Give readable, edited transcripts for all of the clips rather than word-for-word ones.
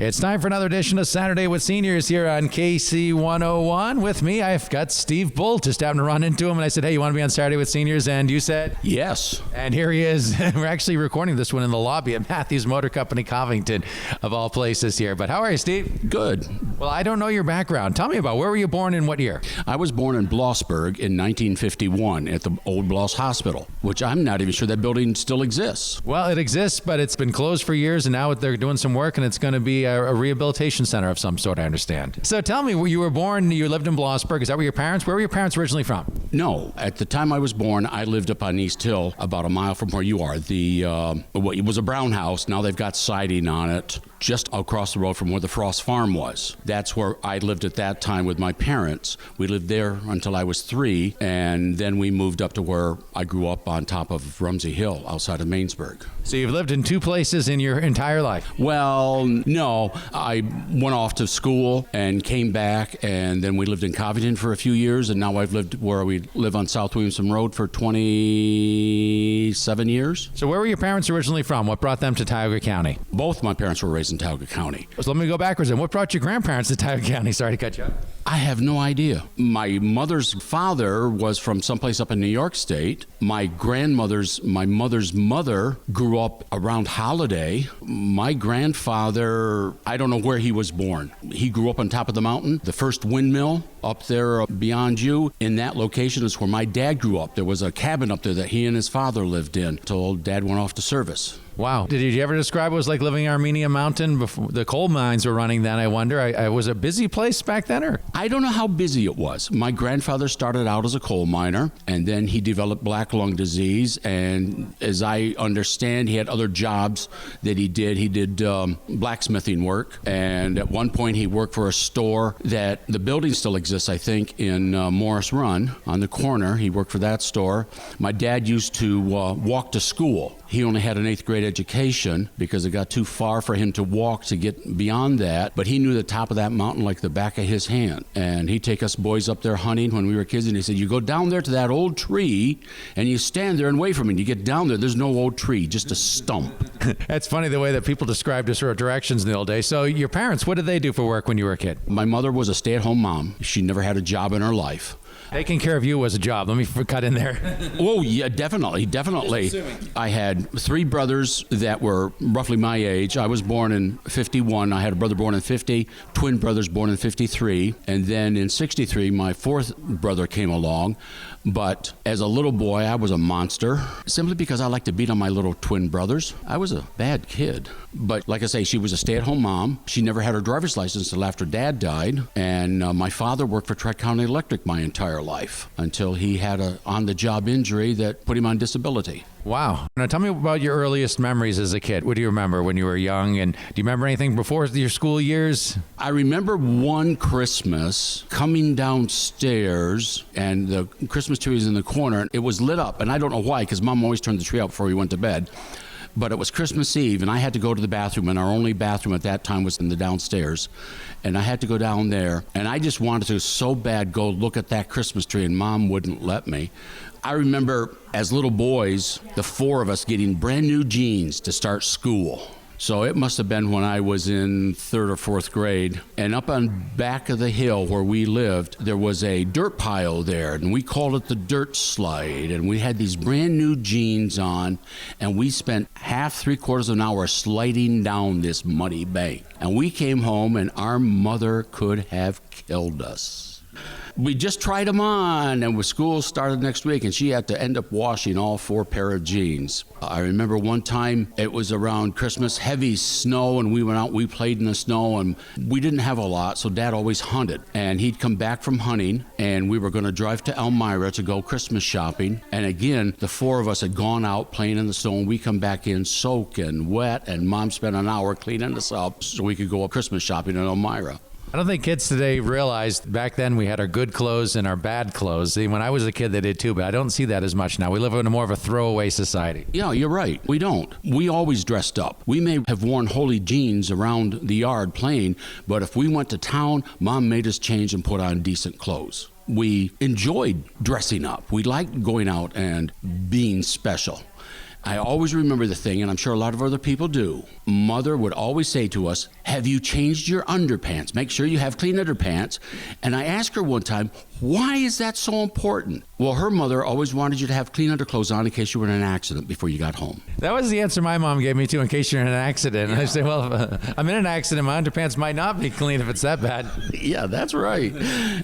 It's time for another edition of Saturday with Seniors here on KC 101. With me, I've got Steve Bull. Just happened to run into him, and I said, hey, you want to be on Saturday with Seniors? And you said? Yes. And here he is. We're actually recording this one in the lobby at Matthews Motor Company, Covington, of all places here. But how are you, Steve? Good. Well, I don't know your background. Tell me about where were you born and what year? I was born in Blossburg in 1951 at the old Bloss Hospital, which I'm not even sure that building still exists. Well, it exists, but it's been closed for years, and now they're doing some work, and it's going to be a rehabilitation center of some sort, I understand. So tell me, where you were born, you lived in Blossburg. Is that where were your parents originally from? No. At the time I was born, I lived up on East Hill, about a mile from where you are. It was a brown house. Now they've got siding on it, just across the road from where the Frost Farm was. That's where I lived at that time with my parents. We lived there until I was 3, and then we moved up to where I grew up on top of Rumsey Hill outside of Mainsburg. So you've lived in 2 places in your entire life? Well, no. I went off to school and came back, and then we lived in Covington for a few years, and now I've lived where we live on South Williamson Road for 27 years. So where were your parents originally from? What brought them to Tioga County? Both my parents were raised in Tioga County. So let me go backwards. And what brought your grandparents to Tioga County? Sorry to cut you off. I have no idea. My mother's father was from someplace up in New York State. My mother's mother grew up around Holiday. My grandfather, I don't know where he was born. He grew up on top of the mountain. The first windmill up there beyond you, in that location is where my dad grew up. There was a cabin up there that he and his father lived in until Dad went off to service. Wow. Did you ever describe what it was like living in Armenia Mountain before the coal mines were running then? I wonder. Was it a busy place back then? Or? I don't know how busy it was. My grandfather started out as a coal miner, and then he developed black lung disease. And as I understand, he had other jobs that he did. He did blacksmithing work. And at one point, he worked for a store that the building still exists, I think, in Morris Run on the corner. He worked for that store. My dad used to walk to school. He only had an 8th grade education because it got too far for him to walk to get beyond that. But he knew the top of that mountain like the back of his hand. And he'd take us boys up there hunting when we were kids. And he said, you go down there to that old tree and you stand there and wait for me. And you get down there, there's no old tree, just a stump. That's funny the way that people described us or directions in the old days. So your parents, what did they do for work when you were a kid? My mother was a stay-at-home mom. She never had a job in her life. Taking care of you was a job. Let me cut in there. Oh, yeah, definitely. I had 3 brothers that were roughly my age. I was born in 51. I had a brother born in 50, twin brothers born in 53. And then in 63, my 4th brother came along. But as a little boy, I was a monster, simply because I liked to beat on my little twin brothers. I was a bad kid. But like I say, she was a stay-at-home mom. She never had her driver's license until after Dad died. And my father worked for Tri-County Electric my entire life until he had a on-the-job injury that put him on disability. Wow. Now tell me about your earliest memories as a kid. What do you remember when you were young? And do you remember anything before your school years? I remember one Christmas coming downstairs, and the Christmas tree was in the corner. It was lit up, and I don't know why, because Mom always turned the tree out before we went to bed. But it was Christmas Eve, and I had to go to the bathroom, and our only bathroom at that time was in the downstairs. And I had to go down there, and I just wanted to so bad go look at that Christmas tree, and Mom wouldn't let me. I remember as little boys, the 4 of us getting brand new jeans to start school. So it must have been when I was in 3rd or 4th grade. And up on back of the hill where we lived, there was a dirt pile there, and we called it the dirt slide. And we had these brand new jeans on, and we spent 3/4 of an hour sliding down this muddy bank. And we came home, and our mother could have killed us. We just tried them on, and when school started next week, and she had to end up washing all 4 pair of jeans. I remember one time, it was around Christmas, heavy snow, and we went out, we played in the snow, and we didn't have a lot, so Dad always hunted. And he'd come back from hunting, and we were going to drive to Elmira to go Christmas shopping. And again, the 4 of us had gone out playing in the snow, and we come back in soaking wet, and Mom spent an hour cleaning us up so we could go Christmas shopping in Elmira. I don't think kids today realized back then we had our good clothes and our bad clothes. See, when I was a kid, they did too, but I don't see that as much now. We live in more of a throwaway society. Yeah, you're right. We don't. We always dressed up. We may have worn holey jeans around the yard playing, but if we went to town, Mom made us change and put on decent clothes. We enjoyed dressing up. We liked going out and being special. I always remember the thing, and I'm sure a lot of other people do. Mother would always say to us, have you changed your underpants? Make sure you have clean underpants. And I asked her one time, why is that so important? Well, her mother always wanted you to have clean underclothes on in case you were in an accident before you got home. That was the answer my mom gave me, too, in case you're in an accident. And I say, well, if I'm in an accident, my underpants might not be clean if it's that bad. Yeah, that's right.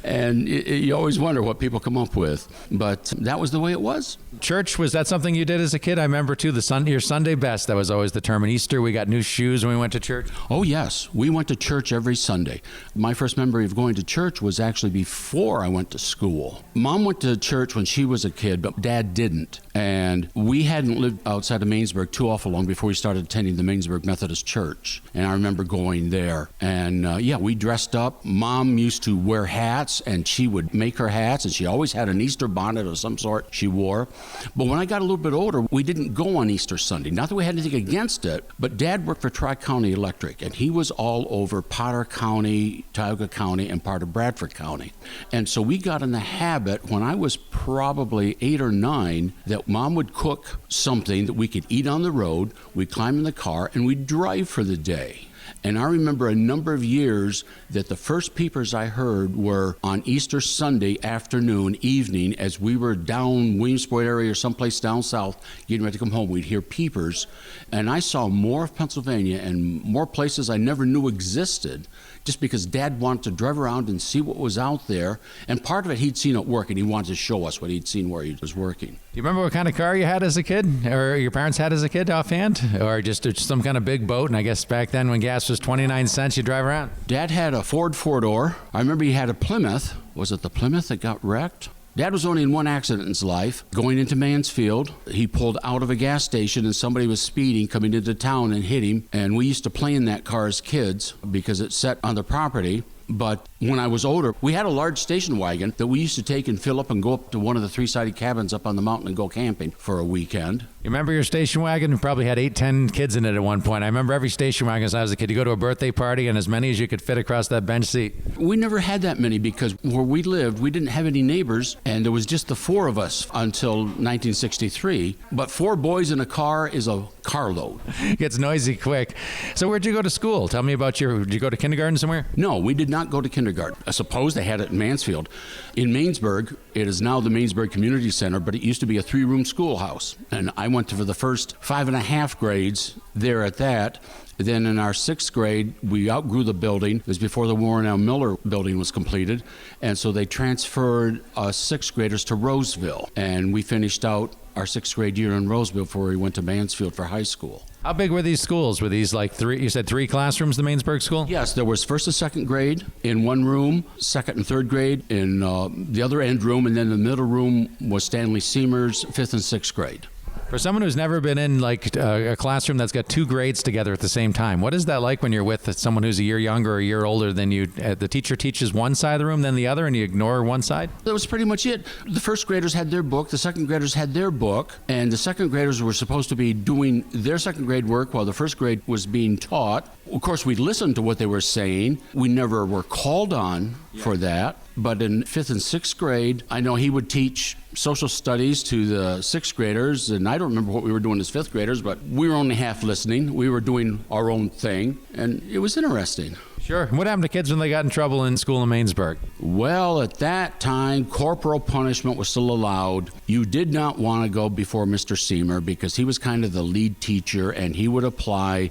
And you always wonder what people come up with. But that was the way it was. Church, was that something you did as a kid? I remember, too, your Sunday best. That was always the term. And Easter, we got new shoes when we went to church. Oh, yes. We went to church every Sunday. My first memory of going to church was actually before I went to school. Mom went to church when she was a kid, but Dad didn't. And we hadn't lived outside of Mainsburg too awful long before we started attending the Mainsburg Methodist Church. And I remember going there. And we dressed up. Mom used to wear hats, and she would make her hats, and she always had an Easter bonnet of some sort she wore. But when I got a little bit older, we didn't go on Easter Sunday. Not that we had anything against it, but Dad worked for Tri-County Electric, and he was all over Potter County, Tioga County, and part of Bradford County. And so we got in the habit when I was probably 8 or 9 that Mom would cook something that we could eat on the road. We'd climb in the car, and we'd drive for the day. And I remember a number of years that the first peepers I heard were on Easter Sunday afternoon, evening, as we were down Williamsport area or someplace down south getting ready to come home. We'd hear peepers. And I saw more of Pennsylvania and more places I never knew existed just because Dad wanted to drive around and see what was out there. And part of it he'd seen at work, and he wanted to show us what he'd seen where he was working. Do you remember what kind of car you had as a kid, or your parents had as a kid offhand, or just some kind of big boat? And I guess back then when gas was 29 cents, you drive around. Dad had a Ford four-door. I remember he had a Plymouth. Was it the Plymouth that got wrecked? Dad was only in one accident in his life. Going into Mansfield, he pulled out of a gas station and somebody was speeding coming into town and hit him. And we used to play in that car as kids because it sat on the property. But when I was older, we had a large station wagon that we used to take and fill up and go up to one of the 3-sided cabins up on the mountain and go camping for a weekend. You remember your station wagon? It probably had 8, 10 kids in it at one point. I remember every station wagon as I was a kid. You go to a birthday party and as many as you could fit across that bench seat. We never had that many because where we lived, we didn't have any neighbors, and there was just the 4 of us until 1963. But 4 boys in a car is a carload. It gets noisy quick. So where'd you go to school? Tell me about did you go to kindergarten somewhere? No, we did not go to kindergarten. I suppose they had it in Mansfield. In Mainsburg, it is now the Mainsburg Community Center, but it used to be a 3-room schoolhouse. And I went to for the first 5.5 grades there at that. Then in our 6th grade, we outgrew the building. It was before the Warren L. Miller building was completed. And so they transferred us 6th graders to Roseville. And we finished out our 6th grade year in Roseville before we went to Mansfield for high school. How big were these schools? Were these like 3, you said 3 classrooms, the Mainsburg school? Yes, there was 1st and 2nd grade in one room, 2nd and 3rd grade in the other end room, and then the middle room was Stanley Seamer's 5th and 6th grade. For someone who's never been in like a classroom that's got 2 grades together at the same time, what is that like when you're with someone who's a year younger or a year older than you? The teacher teaches one side of the room, then the other, and you ignore one side? That was pretty much it. The 1st graders had their book, the 2nd graders had their book, and the 2nd graders were supposed to be doing their 2nd grade work while the 1st grade was being taught. Of course, we listened to what they were saying. We never were called on for that. But in 5th and 6th grade, I know he would teach social studies to the 6th graders, and I don't remember what we were doing as 5th graders, but we were only half listening. We were doing our own thing, and it was interesting. Sure. What happened to kids when they got in trouble in school in Mainsburg? Well, at that time, corporal punishment was still allowed. You did not want to go before Mr. Seamer because he was kind of the lead teacher, and he would apply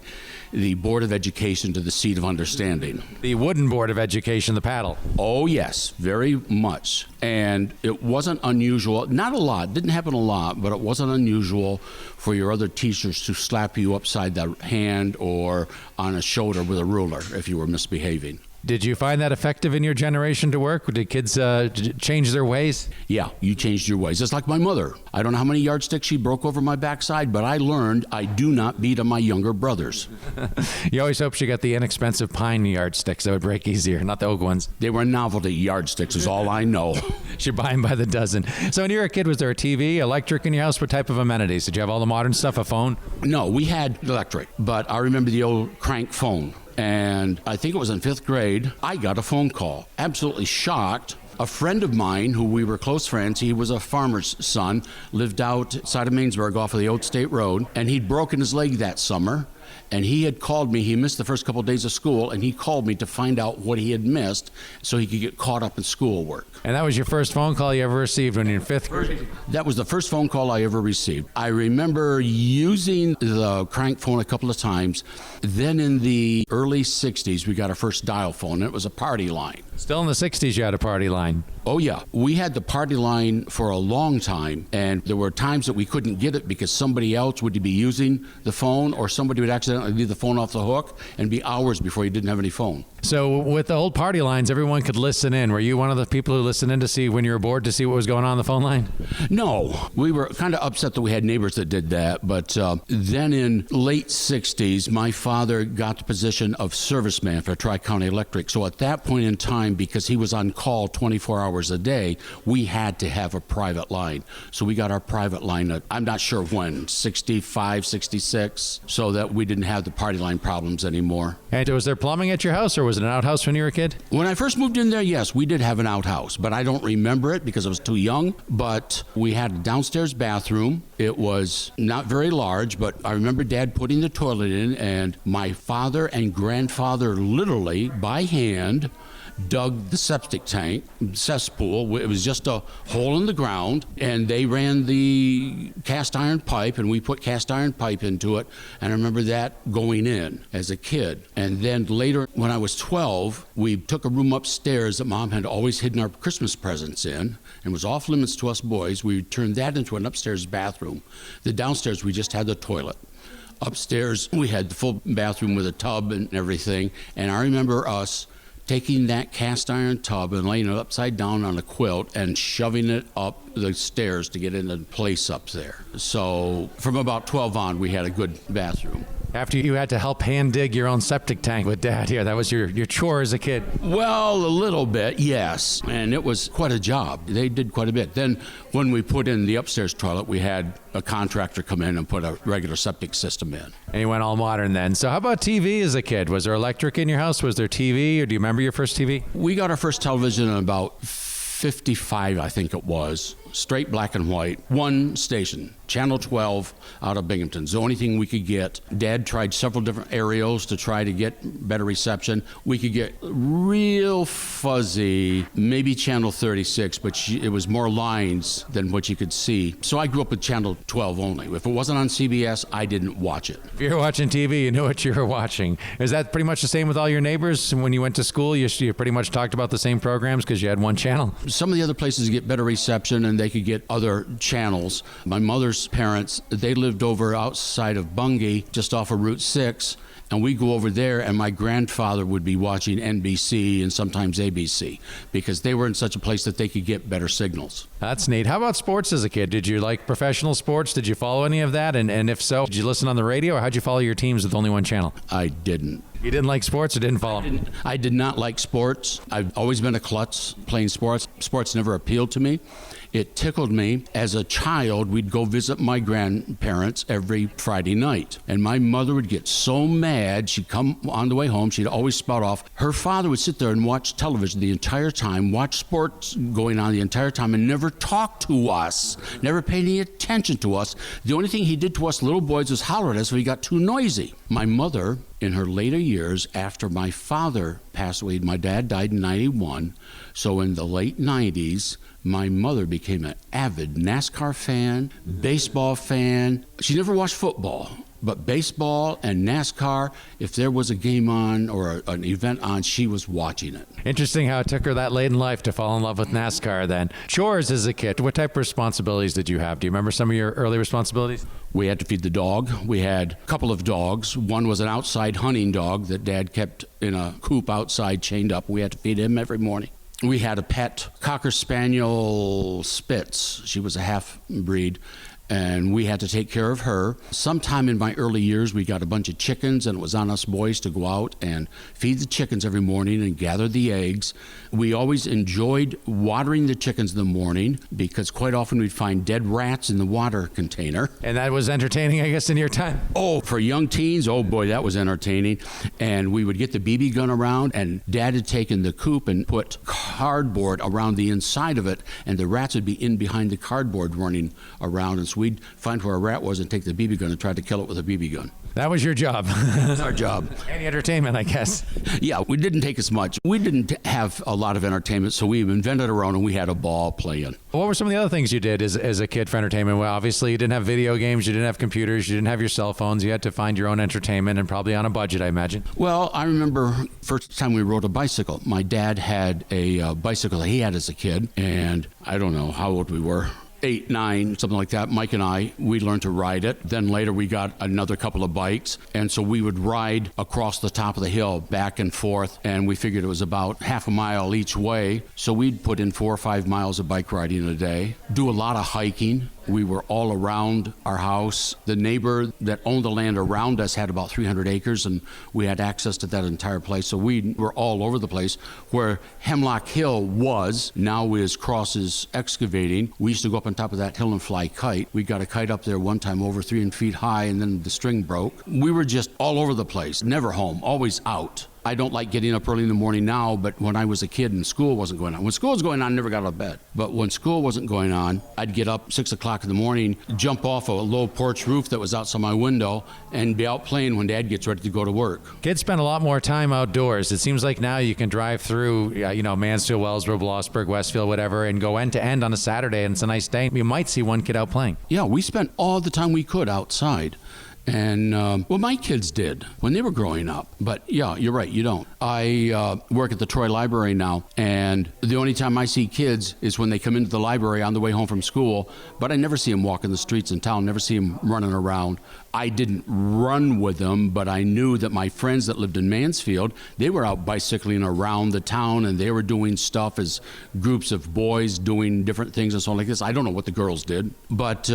the Board of Education to the seat of understanding. The wooden Board of Education, the paddle. Oh, yes, very much. And it wasn't unusual, not a lot, didn't happen a lot, but it wasn't unusual for your other teachers to slap you upside the hand or on a shoulder with a ruler if you were misbehaving. Did you find that effective in your generation to work? Did kids change their ways? Yeah, you changed your ways. It's like my mother. I don't know how many yardsticks she broke over my backside, but I learned I do not beat on my younger brothers. You always hope she got the inexpensive pine yardsticks that would break easier, not the oak ones. They were novelty yardsticks is all I know. She'd buy them by the dozen. So when you were a kid, was there a TV, electric in your house? What type of amenities? Did you have all the modern stuff, a phone? No, we had electric, but I remember the old crank phone. And I think it was in 5th grade, I got a phone call. Absolutely shocked. A friend of mine, who we were close friends, he was a farmer's son, lived outside of Mainsburg off of the Old State Road, and he'd broken his leg that summer. And he had called me. He missed the first couple of days of school, and he called me to find out what he had missed so he could get caught up in schoolwork. And that was your first phone call you ever received when you're in fifth grade? That was the first phone call I ever received. I remember using the crank phone a couple of times. Then in the early 60s, we got our first dial phone, and it was a party line. Still in the 60s, you had a party line. Oh, yeah. We had the party line for a long time, and there were times that we couldn't get it because somebody else would be using the phone, or somebody would accidentally leave the phone off the hook, and be hours before you didn't have any phone. So with the old party lines, everyone could listen in. Were you one of the people who listened in to see when you were bored to see what was going on the phone line? No. We were kind of upset that we had neighbors that did that, but then in late 60s, my father got the position of serviceman for Tri-County Electric. So at that point in time, because he was on call 24 hours a day, we had to have a private line. So we got our private line at, I'm not sure when, 65, 66, so that we didn't have the party line problems anymore. And was there plumbing at your house, or was it an outhouse when you were a kid? When I first moved in there, yes, we did have an outhouse, but I don't remember it because I was too young. But we had a downstairs bathroom. It was not very large, but I remember Dad putting the toilet in, and my father and grandfather literally, by hand, dug the septic tank, cesspool. It was just a hole in the ground, and they ran the cast iron pipe, and we put cast iron pipe into it. And I remember that going in as a kid. And then later, when I was 12, we took a room upstairs that Mom had always hidden our Christmas presents in, and was off limits to us boys. We turned that into an upstairs bathroom. The downstairs, we just had the toilet. Upstairs, we had the full bathroom with a tub and everything. And I remember us taking that cast iron tub and laying it upside down on a quilt and shoving it up the stairs to get into place up there. So from about 12 on, we had a good bathroom. After you had to help hand dig your own septic tank with Dad here, that was your chore as a kid. Well, a little bit, yes. And it was quite a job. They did quite a bit. Then when we put in the upstairs toilet, we had a contractor come in and put a regular septic system in. And you went all modern then. So how about TV as a kid? Was there electric in your house? Was there TV, or do you remember your first TV? We got our first television in about 55, I think it was. Straight black and white. One station, Channel 12 out of Binghamton. It's the only thing we could get. Dad tried several different aerials to try to get better reception. We could get real fuzzy, maybe Channel 36, but it was more lines than what you could see. So I grew up with Channel 12 only. If it wasn't on CBS, I didn't watch it. If you were watching TV, you knew what you were watching. Is that pretty much the same with all your neighbors? When you went to school, you pretty much talked about the same programs because you had one channel? Some of the other places get better reception, and they could get other channels. My mother's parents, they lived over outside of Bungay, just off of Route 6, and we go over there, and my grandfather would be watching NBC and sometimes ABC because they were in such a place that they could get better signals. That's neat. How about sports as a kid? Did you like professional sports? Did you follow any of that? And if so, did you listen on the radio, or how'd you follow your teams with only one channel? I didn't. You didn't like sports or didn't follow them? I did not like sports. I've always been a klutz playing sports. Sports never appealed to me. It tickled me. As a child, we'd go visit my grandparents every Friday night. And my mother would get so mad. She'd come on the way home. She'd always spout off. Her father would sit there and watch television the entire time, watch sports going on the entire time, and never talk to us, never pay any attention to us. The only thing he did to us little boys was holler at us if he got too noisy. My mother, in her later years, after my father passed away, my dad died in 91, so in the late 90s, my mother became an avid NASCAR fan, baseball fan. She never watched football, but baseball and NASCAR, if there was a game on or an event on, she was watching it. Interesting how it took her that late in life to fall in love with NASCAR then. Chores as a kid, what type of responsibilities did you have? Do you remember some of your early responsibilities? We had to feed the dog. We had a couple of dogs. One was an outside hunting dog that Dad kept in a coop outside, chained up. We had to feed him every morning. We had a pet Cocker Spaniel Spitz. She was a half breed. and we had to take care of her. Sometime in my early years, we got a bunch of chickens, and it was on us boys to go out and feed the chickens every morning and gather the eggs. We always enjoyed watering the chickens in the morning because quite often we'd find dead rats in the water container. And that was entertaining, I guess, in your time. Oh, for young teens, oh boy, that was entertaining. And we would get the BB gun around, and Dad had taken the coop and put cardboard around the inside of it, and the rats would be in behind the cardboard running around. And so we'd find where a rat was and take the BB gun and try to kill it with a BB gun. That was your job. That's our job. Any entertainment, I guess. Yeah, we didn't take as much. We didn't have a lot of entertainment, so we invented our own, and we had a ball playing. What were some of the other things you did as a kid for entertainment? Well, obviously, you didn't have video games, you didn't have computers, you didn't have your cell phones. You had to find your own entertainment, and probably on a budget, I imagine. Well, I remember first time we rode a bicycle. My dad had a bicycle that he had as a kid, and I don't know how old we were. 8, 9, something like that. Mike and I, we learned to ride it. Then later we got another couple of bikes. And so we would ride across the top of the hill back and forth. And we figured it was about half a mile each way. So we'd put in 4 or 5 miles of bike riding a day, do a lot of hiking. We were all around our house. The neighbor that owned the land around us had about 300 acres, and we had access to that entire place. So we were all over the place. Where Hemlock Hill was, now is Cross's Excavating. We used to go up on top of that hill and fly kite. We got a kite up there one time over 3 feet high, and then the string broke. We were just all over the place, never home, always out. I don't like getting up early in the morning now, but when I was a kid and school wasn't going on. When school was going on, I never got out of bed. But when school wasn't going on, I'd get up 6 o'clock in the morning, jump off a low porch roof that was outside my window, and be out playing when Dad gets ready to go to work. Kids spend a lot more time outdoors. It seems like now you can drive through, Mansfield, Wellsboro, Blossburg, Westfield, whatever, and go end to end on a Saturday, and it's a nice day. You might see one kid out playing. Yeah, we spent all the time we could outside. And, my kids did when they were growing up. But, yeah, you're right, you don't. I work at the Troy Library now, and the only time I see kids is when they come into the library on the way home from school. But I never see them walking the streets in town, never see them running around. I didn't run with them, but I knew that my friends that lived in Mansfield, they were out bicycling around the town, and they were doing stuff as groups of boys doing different things and so on like this. I don't know what the girls did, but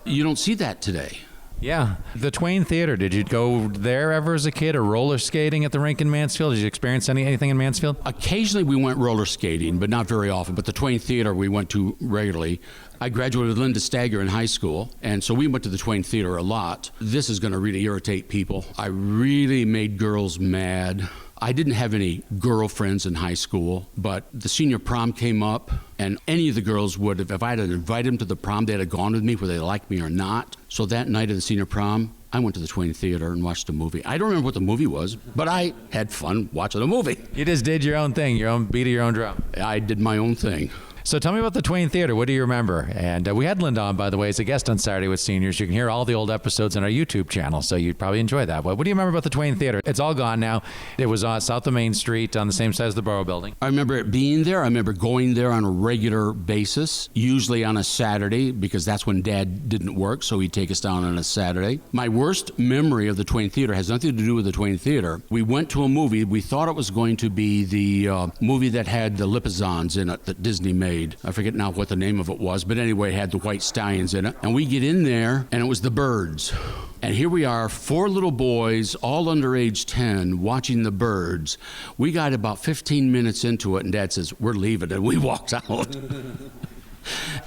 you don't see that today. Yeah. The Twain Theater, did you go there ever as a kid, or roller skating at the rink in Mansfield? Did you experience anything in Mansfield? Occasionally we went roller skating, but not very often. But the Twain Theater we went to regularly. I graduated with Linda Stagger in high school, and so we went to the Twain Theater a lot. This is going to really irritate people. I really made girls mad. I didn't have any girlfriends in high school, but the senior prom came up, and any of the girls would have, if I had invited them to the prom, they'd have gone with me, whether they liked me or not. So that night of the senior prom, I went to the Twain Theater and watched a movie. I don't remember what the movie was, but I had fun watching the movie. You just did your own thing, your own beat of your own drum. I did my own thing. So tell me about the Twain Theater. What do you remember? And we had Linda on, by the way, as a guest on Saturday with Seniors. You can hear all the old episodes on our YouTube channel, so you'd probably enjoy that. What do you remember about the Twain Theater? It's all gone now. It was south of Main Street on the same side as the Borough Building. I remember it being there. I remember going there on a regular basis, usually on a Saturday, because that's when Dad didn't work, so he'd take us down on a Saturday. My worst memory of the Twain Theater has nothing to do with the Twain Theater. We went to a movie. We thought it was going to be the movie that had the Lipizzans in it that Disney made. I forget now what the name of it was, but anyway, it had the White Stallions in it. And we get in there, and it was The Birds. And here we are, 4 little boys, all under age 10, watching The Birds. We got about 15 minutes into it, and Dad says, "We're leaving," and we walked out.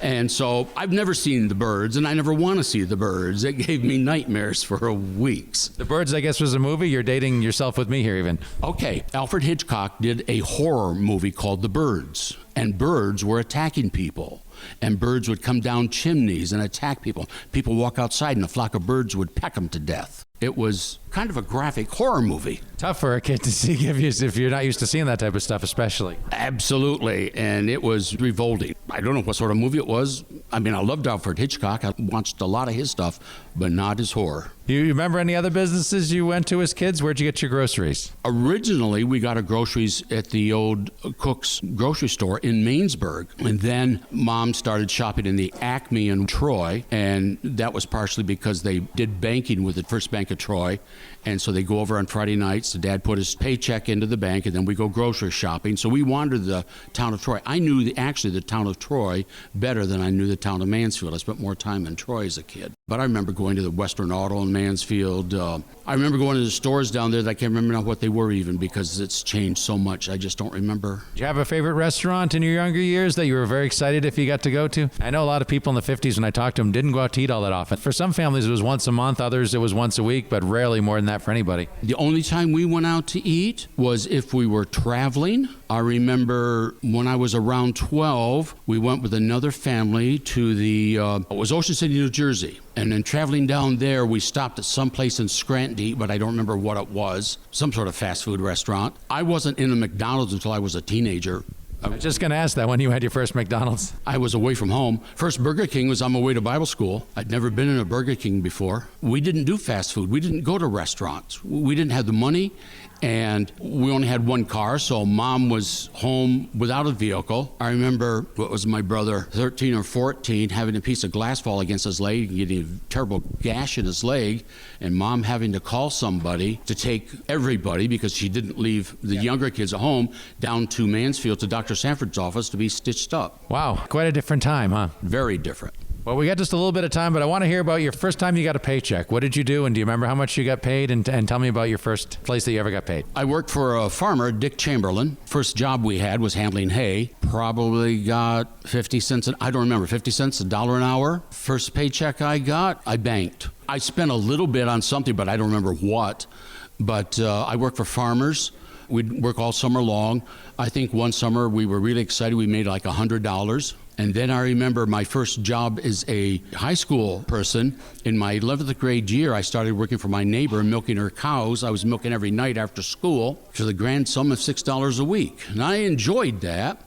And so I've never seen The Birds, and I never want to see The Birds. It gave me nightmares for weeks. The Birds, I guess, was a movie. You're dating yourself with me here, even. Okay, Alfred Hitchcock did a horror movie called The Birds, and birds were attacking people. And birds would come down chimneys and attack people. People walk outside, and a flock of birds would peck them to death. It was kind of a graphic horror movie. Tough for a kid to see if you're not used to seeing that type of stuff, especially. Absolutely, and it was revolting. I don't know what sort of movie it was. I mean, I loved Alfred Hitchcock. I watched a lot of his stuff, but not his horror. You remember any other businesses you went to as kids? Where'd you get your groceries? Originally, we got our groceries at the old Cook's grocery store in Mainsburg. And then Mom started shopping in the Acme in Troy. And that was partially because they did banking with the First Bank of Troy. And so they go over on Friday nights. The dad put his paycheck into the bank, and then we go grocery shopping. So we wandered the town of Troy. I knew actually the town of Troy better than I knew the town of Mansfield. I spent more time in Troy as a kid. But I remember going to the Western Auto in Mansfield. I remember going to the stores down there that I can't remember now what they were even because it's changed so much. I just don't remember. Did you have a favorite restaurant in your younger years that you were very excited if you got to go to? I know a lot of people in the 50s, when I talked to them, didn't go out to eat all that often. For some families, it was once a month. Others, it was once a week, but rarely more than that for anybody. The only time we went out to eat was if we were traveling. I remember when I was around 12, we went with another family to it was Ocean City, New Jersey. And then traveling down there, we stopped at some place in Scranton to eat, but I don't remember what it was. Some sort of fast food restaurant. I wasn't in a McDonald's until I was a teenager. I was just going to ask that when you had your first McDonald's. I was away from home. First Burger King was on my way to Bible school. I'd never been in a Burger King before. We didn't do fast food. We didn't go to restaurants. We didn't have the money, and we only had one car, so Mom was home without a vehicle. I remember, what was my brother, 13 or 14, having a piece of glass fall against his leg, getting a terrible gash in his leg, and Mom having to call somebody to take everybody, because she didn't leave the younger kids at home, down to Mansfield to Dr. Sanford's office to be stitched up. Wow, quite a different time, huh? Very different. Well, we got just a little bit of time, but I want to hear about your first time you got a paycheck. What did you do, and do you remember how much you got paid? And tell me about your first place that you ever got paid. I worked for a farmer, Dick Chamberlain. First job we had was handling hay. Probably got 50 cents, I don't remember, 50 cents, $1 an hour. First paycheck I got, I banked. I spent a little bit on something, but I don't remember what. But I worked for farmers. We'd work all summer long. I think one summer we were really excited. We made like $100. And then I remember my first job as a high school person. In my 11th grade year, I started working for my neighbor, milking her cows. I was milking every night after school for the grand sum of $6 a week. And I enjoyed that.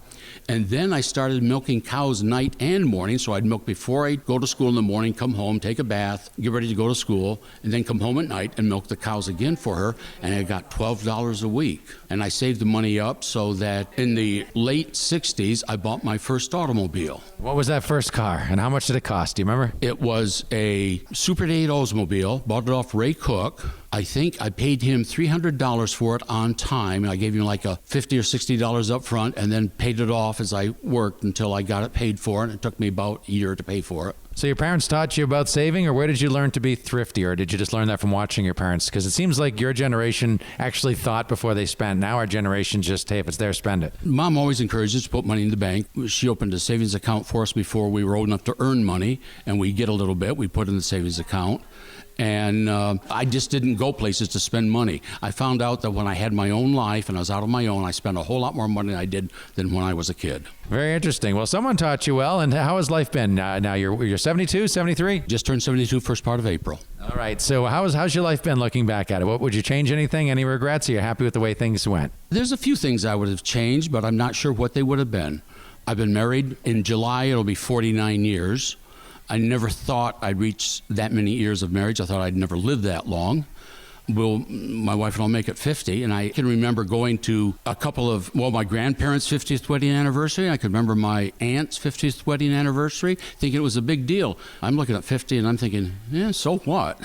And then I started milking cows night and morning. So I'd milk before I'd go to school in the morning, come home, take a bath, get ready to go to school, and then come home at night and milk the cows again for her. And I got $12 a week. And I saved the money up so that in the late 60s, I bought my first automobile. What was that first car, and how much did it cost? Do you remember? It was a Super 8 Oldsmobile, bought it off Ray Cook. I think I paid him $300 for it on time. I gave him like a $50 or $60 up front and then paid it off as I worked until I got it paid for. And it took me about a year to pay for it. So your parents taught you about saving, or where did you learn to be thrifty, or did you just learn that from watching your parents? Because it seems like your generation actually thought before they spent. Now our generation just, hey, if it's there, spend it. Mom always encouraged us to put money in the bank. She opened a savings account for us before we were old enough to earn money, and we get a little bit. We put in the savings account. And I just didn't go places to spend money. I found out that when I had my own life and I was out on my own, I spent a whole lot more money than I did than when I was a kid. Very interesting. Well, someone taught you well, and how has life been? Now you're 72, 73? Just turned 72 first part of April. All right. So how's your life been looking back at it? What would you change anything? Any regrets? Are you happy with the way things went? There's a few things I would have changed, but I'm not sure what they would have been. I've been married. In July, it'll be 49 years. I never thought I'd reach that many years of marriage. I thought I'd never live that long. My wife and I'll make it 50, and I can remember going to a couple of, my grandparents' 50th wedding anniversary. I could remember my aunt's 50th wedding anniversary, thinking it was a big deal. I'm looking at 50, and I'm thinking, so what?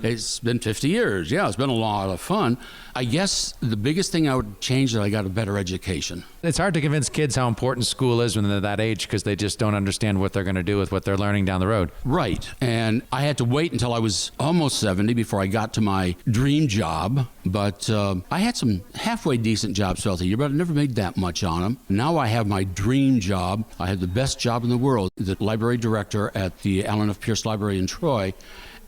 It's been 50 years. Yeah, it's been a lot of fun. I guess the biggest thing I would change is that I got a better education. It's hard to convince kids how important school is when they're that age because they just don't understand what they're going to do with what they're learning down the road. Right. And I had to wait until I was almost 70 before I got to my dream job. But I had some halfway decent jobs throughout the year, but I never made that much on them. Now I have my dream job. I had the best job in the world, the library director at the Allen F. Pierce Library in Troy.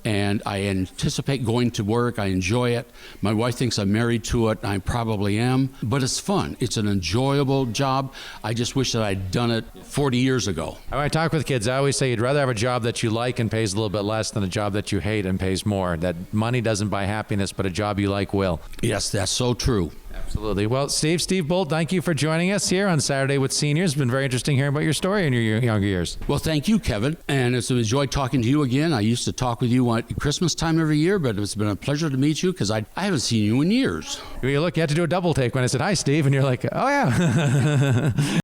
And I anticipate going to work. I enjoy it. My wife thinks I'm married to it. I probably am. But it's fun. It's an enjoyable job. I just wish that I'd done it 40 years ago. When I talk with kids, I always say you'd rather have a job that you like and pays a little bit less than a job that you hate and pays more. That money doesn't buy happiness, but a job you like will. Yes, that's so true. Absolutely. Well, Steve Bolt, thank you for joining us here on Saturday with Seniors. It's been very interesting hearing about your story in your younger years. Well, thank you, Kevin. And it's a joy talking to you again. I used to talk with you at Christmas time every year, but it's been a pleasure to meet you because I haven't seen you in years. You look, you had to do a double take when I said, hi, Steve, and you're like, oh, yeah.